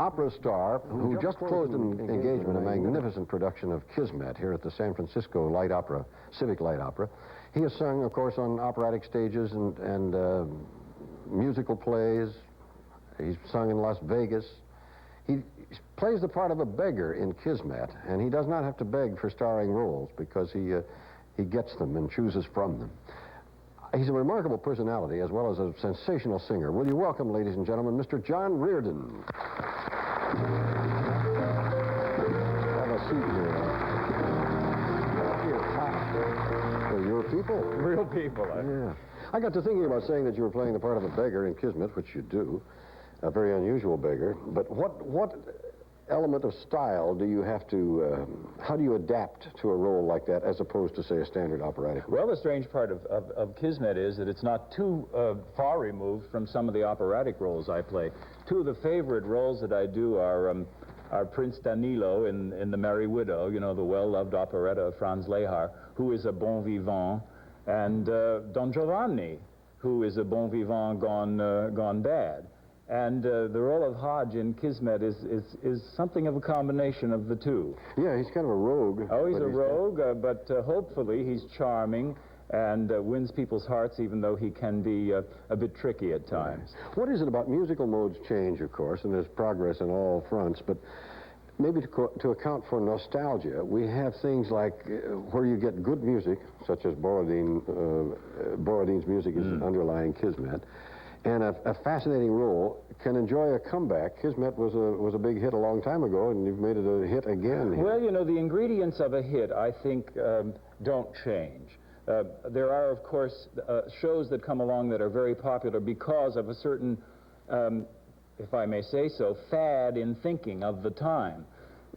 opera star who just closed an engagement, a magnificent production of Kismet here at the San Francisco Light Opera, Civic Light Opera. He has sung, of course, on operatic stages and musical plays. He's sung in Las Vegas. He plays the part of a beggar in Kismet, and he does not have to beg for starring roles because he gets them and chooses from them. He's a remarkable personality as well as a sensational singer. Will you welcome, ladies and gentlemen, Mr. John Reardon. Have a seat here. Well, your people. Real people. Yeah. I got to thinking about saying that you were playing the part of a beggar in Kismet, which you do. A very unusual beggar. But what element of style do you have to, how do you adapt to a role like that as opposed to, say, a standard operatic role? Well, the strange part of Kismet is that it's not too far removed from some of the operatic roles I play. Two of the favorite roles that I do are Prince Danilo in The Merry Widow, you know, the well-loved operetta of Franz Lehár, who is a bon vivant, and Don Giovanni, who is a bon vivant gone bad. And the role of Hodge in Kismet is something of a combination of the two. Yeah, he's kind of a rogue. Oh, he's a rogue, but hopefully he's charming and wins people's hearts, even though he can be a bit tricky at times. Right. What is it about musical modes change, of course, and there's progress on all fronts, but maybe to account for nostalgia, we have things like where you get good music, such as Borodin's music is underlying Kismet, and a fascinating role can enjoy a comeback. Kismet was a big hit a long time ago, and you've made it a hit again here. Well, you know, the ingredients of a hit, I think, don't change. There are, of course, shows that come along that are very popular because of a certain, if I may say so, fad in thinking of the time.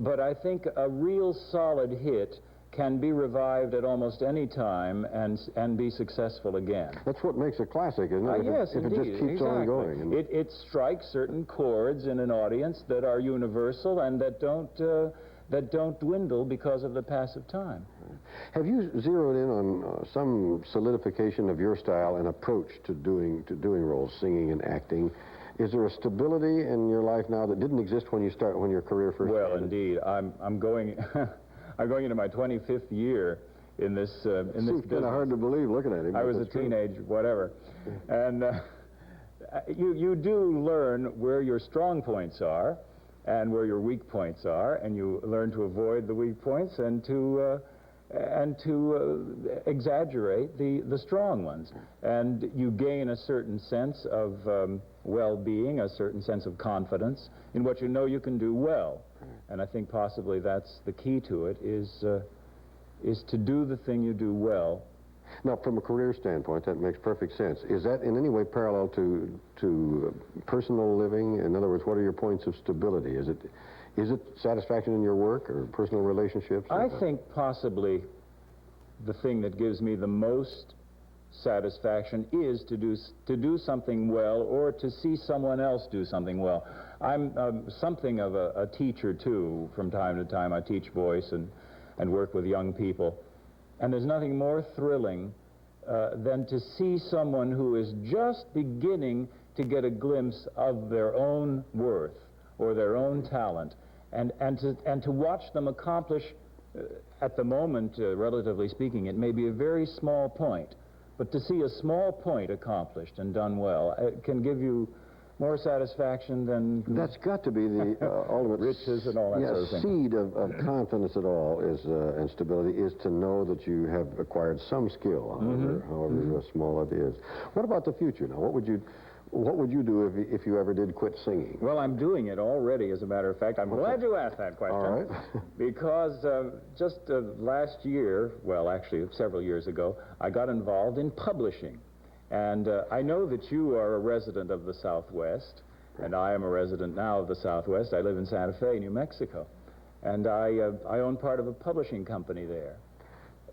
But I think a real solid hit can be revived at almost any time and be successful again. That's what makes a classic, isn't it? Yes, if indeed. It just keeps on going. And it strikes certain chords in an audience that are universal and that don't dwindle because of the pass of time. Have you zeroed in on some solidification of your style and approach to doing roles, singing and acting? Is there a stability in your life now that didn't exist when your career first started? Well, indeed. I'm going I'm going into my 25th year in this business. It's kind of hard to believe looking at him. I was a teenage whatever. And you do learn where your strong points are and where your weak points are, and you learn to avoid the weak points and to exaggerate the strong ones. And you gain a certain sense of well-being, a certain sense of confidence in what you know you can do well. And I think possibly that's the key to it, is to do the thing you do well. Now, from a career standpoint, that makes perfect sense. Is that in any way parallel to personal living? In other words, what are your points of stability? Is it satisfaction in your work or personal relationships? I think possibly the thing that gives me the most satisfaction is to do something well, or to see someone else do something well. I'm something of a teacher too. From time to time I teach voice and work with young people, and there's nothing more thrilling than to see someone who is just beginning to get a glimpse of their own worth or their own talent, and to watch them accomplish at the moment, relatively speaking, it may be a very small point, but to see a small point accomplished and done well, it can give you more satisfaction than... That's got to be the ultimate... riches and all that sort of thing. Seed of confidence at all is, and stability is to know that you have acquired some skill, however small it is. What about the future now? What would you do if you ever did quit singing? Well, I'm doing it already, as a matter of fact. I'm glad you asked that question. All right. Because just last year, well, actually several years ago, I got involved in publishing. And I know that you are a resident of the Southwest, and I am a resident now of the Southwest. I live in Santa Fe, New Mexico. And I own part of a publishing company there.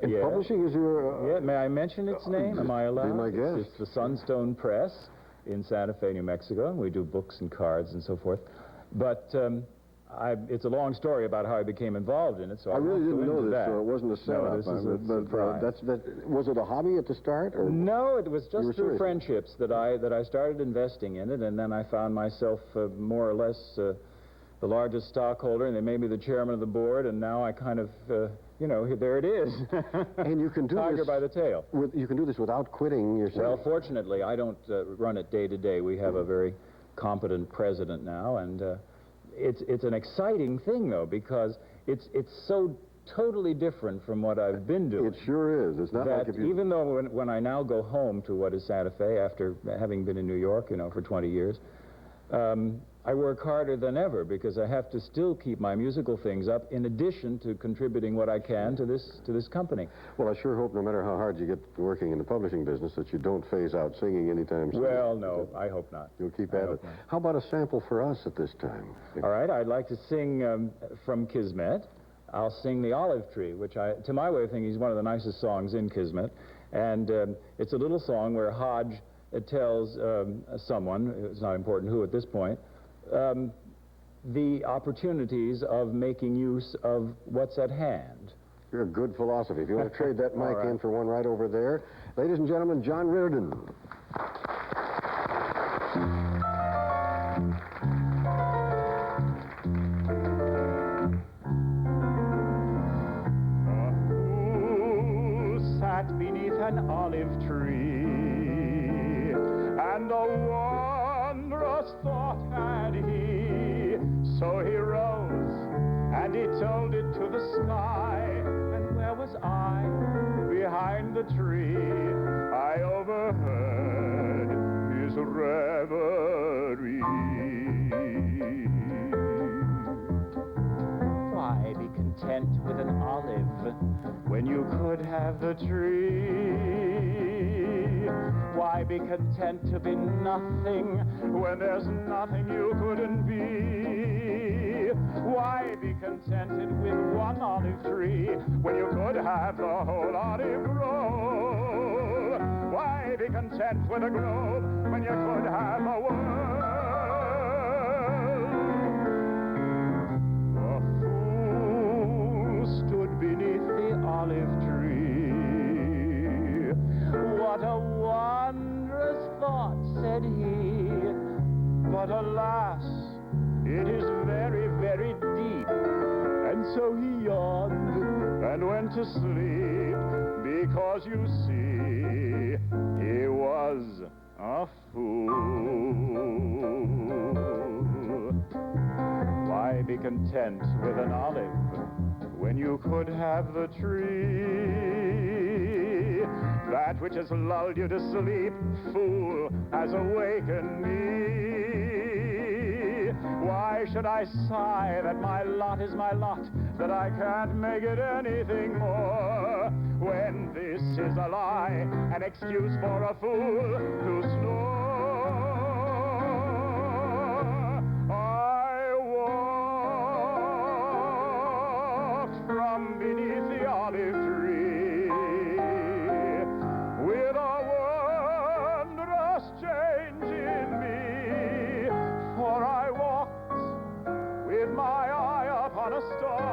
And publishing is your... Yeah, may I mention its name? Am I allowed? Be my guest. It's the Sunstone Press in Santa Fe, New Mexico, and we do books and cards and so forth. But it's a long story about how I became involved in it, so I really didn't know this, that. so it wasn't a setup. No, this is a surprise. Was it a hobby at the start? Or? No, it was just through serious? Friendships that I started investing in it, and then I found myself more or less the largest stockholder, and they made me the chairman of the board, and now I kind of, you know, there it is. And you can do Tiger this by the tail. You can do this without quitting yourself. Well, fortunately, I don't run it day to day. We have a very competent president now, and it's an exciting thing, though, because it's so totally different from what I've been doing. It sure is. It's not like if you... Even though when I now go home to what is Santa Fe after having been in New York, you know, for 20 years, I work harder than ever because I have to still keep my musical things up in addition to contributing what I can to this company. Well, I sure hope no matter how hard you get working in the publishing business that you don't phase out singing anytime soon. Well, no, I hope not. You'll keep at it. How about a sample for us at this time? All right, I'd like to sing from Kismet. I'll sing The Olive Tree, which to my way of thinking, is one of the nicest songs in Kismet. And it's a little song where Hodge tells someone, it's not important who at this point, the opportunities of making use of what's at hand. You're a good philosophy. If you want to trade that mic in for one right over there. Ladies and gentlemen, John Reardon. Beneath an olive tree, and a wondrous thought had he. So he rose, and he told it to the sky. And where was I? Behind the tree. I overheard his reverie. Why be content with an olive when you could have the tree? Why be content to be nothing when there's nothing you couldn't be? Why be contented with one olive tree when you could have the whole olive grove? Why be content with a globe when you could have a world? A fool stood beneath the olive tree. What a wondrous thought, said he. But alas, it is very, very deep. And so he yawned and went to sleep, because you see, he was a fool. Why be content with an olive when you could have the tree? That which has lulled you to sleep, fool, has awakened me. Why should I sigh that my lot is my lot, that I can't make it anything more, when this is a lie, an excuse for a fool to snore? I walked from beneath the olive tree with a wondrous change in me, for I walked with my eye upon a star.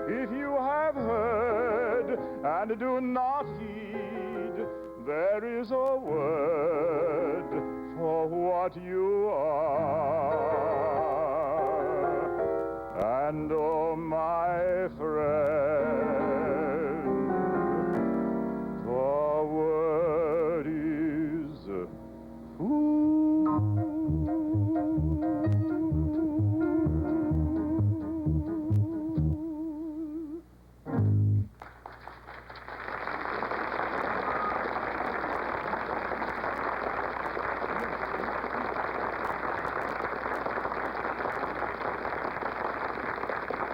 If you have heard and do not heed, there is a word for what you are, and